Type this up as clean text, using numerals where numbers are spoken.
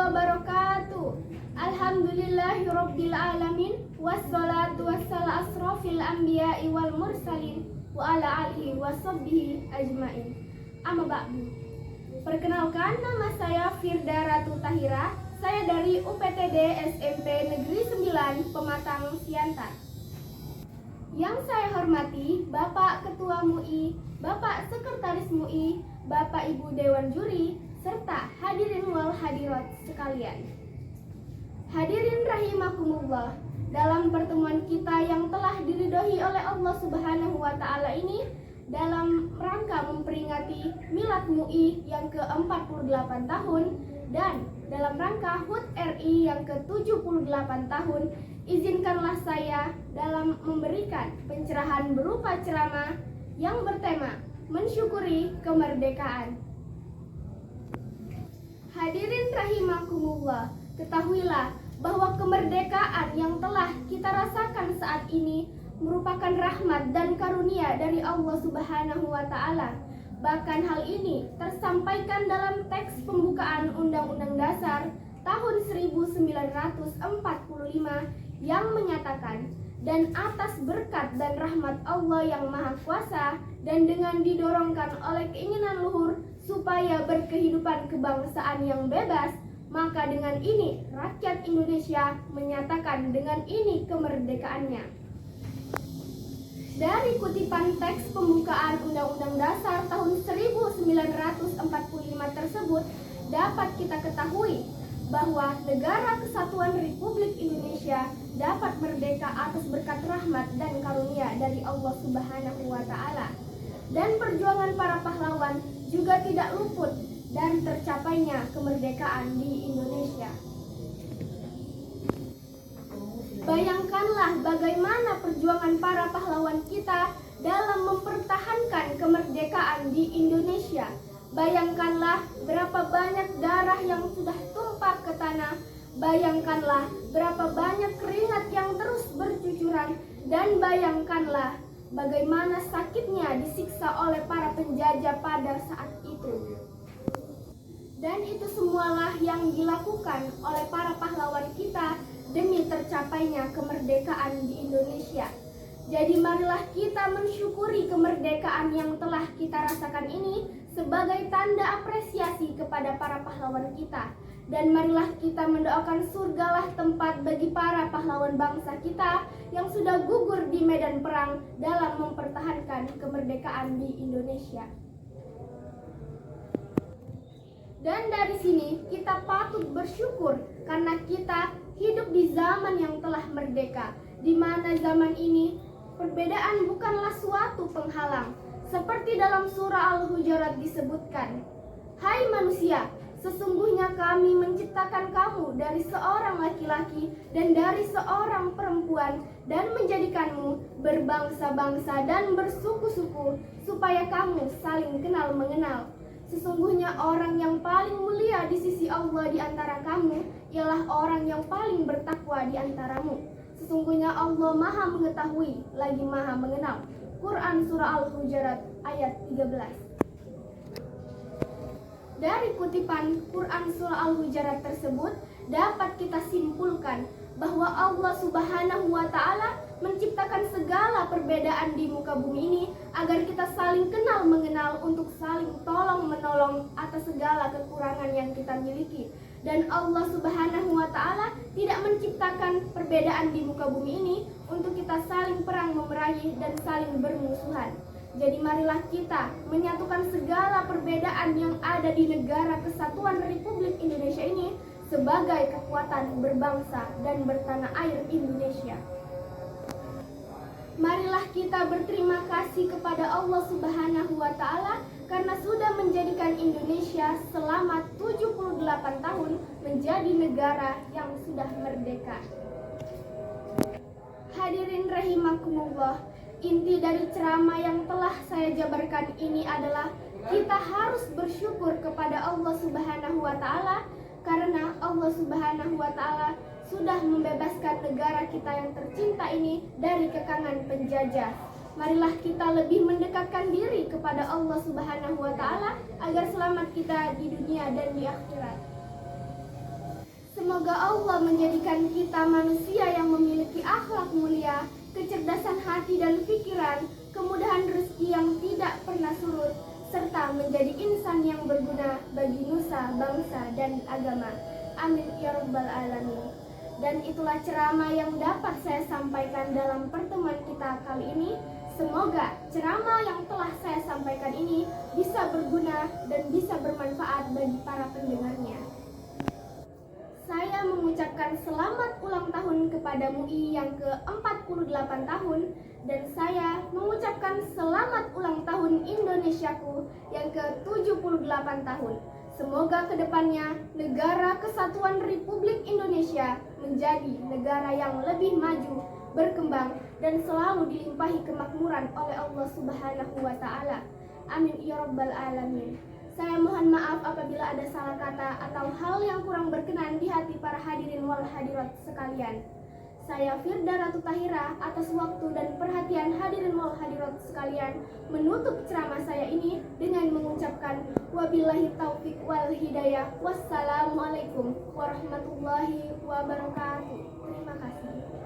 wabarakatuh. Alhamdulillahirabbil alamin wassalatu wassalamu asrofil anbiya'i wal mursalin wa ala alihi washabbihi ajmain. Amma ba'du. Perkenalkan, nama saya Firda Ratu Tahira. Saya dari UPTD SMP Negeri 9 Pematang Siantar. Yang saya hormati Bapak Ketua MUI, Bapak Sekretaris MUI, Bapak Ibu Dewan Juri, serta hadirin wal hadirat sekalian. Hadirin rahimakumullah, dalam pertemuan kita yang telah diridhoi oleh Allah Subhanahu wa Ta'ala ini, dalam rangka memperingati Milad MUI yang ke-48 tahun dan dalam rangka HUT RI yang ke-78 tahun, izinkanlah saya dalam memberikan pencerahan berupa ceramah yang bertema mensyukuri kemerdekaan. Hadirin rahimakumullah, ketahuilah bahwa kemerdekaan yang telah kita rasakan saat ini merupakan rahmat dan karunia dari Allah Subhanahu wa Ta'ala. Bahkan hal ini tersampaikan dalam teks pembukaan Undang-Undang Dasar tahun 1945 yang menyatakan, dan atas berkat dan rahmat Allah yang Maha Kuasa dan dengan didorongkan oleh keinginan luhur supaya berkehidupan kebangsaan yang bebas, maka dengan ini rakyat Indonesia menyatakan dengan ini kemerdekaannya. Dari kutipan teks pembukaan Undang-Undang Dasar tahun 1945 tersebut dapat kita ketahui bahwa Negara Kesatuan Republik Indonesia dapat merdeka atas berkat rahmat dan karunia dari Allah Subhanahu wa Ta'ala. Dan perjuangan para pahlawan juga tidak luput dari tercapainya kemerdekaan di Indonesia. Bayangkanlah bagaimana perjuangan para pahlawan kita dalam mempertahankan kemerdekaan di Indonesia. Bayangkanlah berapa banyak darah yang sudah tumpah ke tanah. Bayangkanlah berapa banyak keringat yang terus bercucuran. Dan bayangkanlah bagaimana sakitnya disiksa oleh para penjajah pada saat itu. Dan itu semualah yang dilakukan oleh para pahlawan kita demi tercapainya kemerdekaan di Indonesia. Jadi marilah kita mensyukuri kemerdekaan yang telah kita rasakan ini sebagai tanda apresiasi kepada para pahlawan kita. Dan marilah kita mendoakan surgalah tempat bagi para pahlawan bangsa kita yang sudah gugur di medan perang dalam mempertahankan kemerdekaan di Indonesia. Dan dari sini kita patut bersyukur karena kita hidup di zaman yang telah merdeka, di mana zaman ini perbedaan bukanlah suatu penghalang. Seperti dalam surah Al-Hujurat disebutkan, "Hai manusia, sesungguhnya kami menciptakan kamu dari seorang laki-laki dan dari seorang perempuan dan menjadikanmu berbangsa-bangsa dan bersuku-suku supaya kamu saling kenal mengenal. Sesungguhnya orang yang paling mulia di sisi Allah di antara kamu ialah orang yang paling bertakwa di antaramu. Sesungguhnya Allah Maha mengetahui lagi Maha mengenal." Quran Surah Al-Hujurat ayat 13. Dari kutipan Quran Surah Al-Hujurat tersebut dapat kita simpulkan bahwa Allah Subhanahu wa Ta'ala menciptakan segala perbedaan di muka bumi ini agar kita saling kenal mengenal untuk saling tolong menolong atas segala kekurangan yang kita miliki. Dan Allah Subhanahu wa Ta'ala tidak menciptakan perbedaan di muka bumi ini untuk kita saling perang memerangi dan saling bermusuhan. Jadi marilah kita menyatukan segala perbedaan yang ada di Negara Kesatuan Republik Indonesia ini sebagai kekuatan berbangsa dan bertanah air Indonesia. Marilah kita berterima kasih kepada Allah Subhanahu wa Ta'ala karena sudah menjadikan Indonesia selama 78 tahun menjadi negara yang sudah merdeka. Hadirin rahimakumullah, inti dari ceramah yang telah saya jabarkan ini adalah kita harus bersyukur kepada Allah Subhanahu wa Ta'ala karena Allah Subhanahu wa Ta'ala sudah membebaskan negara kita yang tercinta ini dari kekangan penjajah. Marilah kita lebih mendekatkan diri kepada Allah Subhanahu wa Ta'ala agar selamat kita di dunia dan di akhirat. Semoga Allah menjadikan kita manusia yang memiliki akhlak mulia, kecerdasan hati dan pikiran, kemudahan rezeki yang tidak pernah surut, serta menjadi insan yang berguna bagi nusa, bangsa, dan agama. Amin ya rabbal alamin. Dan itulah ceramah yang dapat saya sampaikan dalam pertemuan kita kali ini. Semoga ceramah yang telah saya sampaikan ini bisa berguna dan bisa bermanfaat bagi para pendengarnya. Saya mengucapkan selamat ulang tahun kepada MUI yang ke-48 tahun, dan saya mengucapkan selamat ulang tahun Indonesiaku yang ke-78 tahun. Semoga kedepannya Negara Kesatuan Republik Indonesia menjadi negara yang lebih maju, berkembang, dan selalu dilimpahi kemakmuran oleh Allah Subhanahu wa Ta'ala. Amin ya rabbal alamin. Saya mohon maaf apabila ada salah kata atau hal yang kurang berkenan di hati para hadirin wal hadirat sekalian. Saya Firda Ratu Tahira atas waktu dan perhatian hadirin wal hadirat sekalian menutup ceramah saya ini dengan mengucapkan wabillahi taufik wal hidayah. Wassalamualaikum warahmatullahi wabarakatuh. Terima kasih.